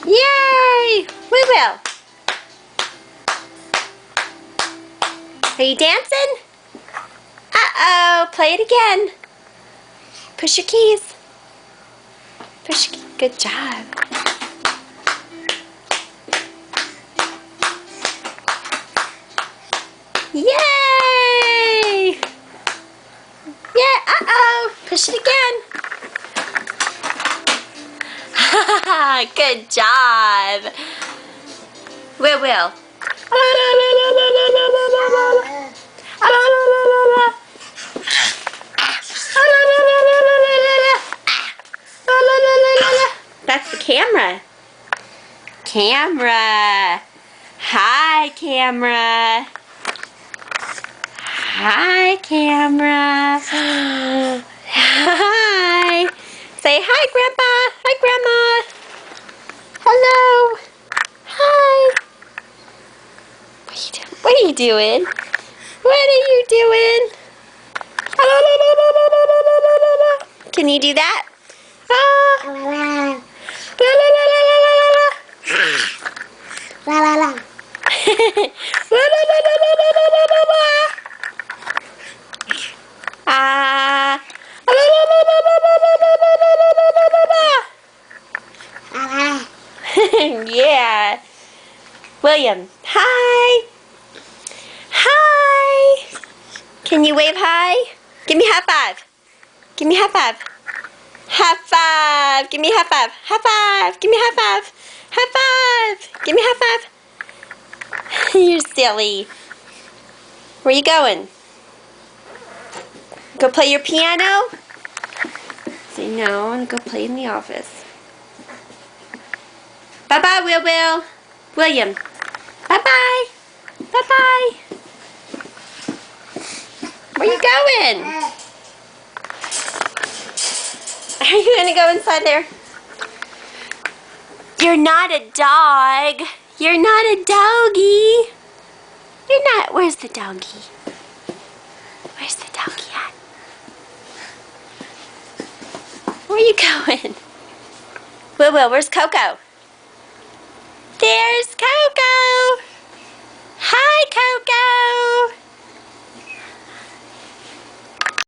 Yay! We will. Are you dancing? Uh-oh, play it again. Push your keys. Push your keys. Good job. Yay! Yeah, uh-oh. Push it again. Good job. Will. That's the camera. Camera. Hi, camera. Hi, camera. Hi. Say hi, Grandpa. Hi, Grandma. Hello. Hi. What are you doing? What are you doing? Can you do that? Yeah. William, hi. Hi. Can you wave hi? Give me a high five. Give me a high five. High five. Give me a high five. High five. Give me a high five. High five. Give me a high five. You're silly. Where you going? Go play your piano? Say no, I'm gonna go play in the office. Bye-bye, Will. William. Bye-bye. Bye-bye. Where you going? Are you gonna go inside there? You're not a dog. You're not a doggy. You're not. Where's the doggy? Where's the doggy at? Where you going? Will, where's Coco? There's Coco.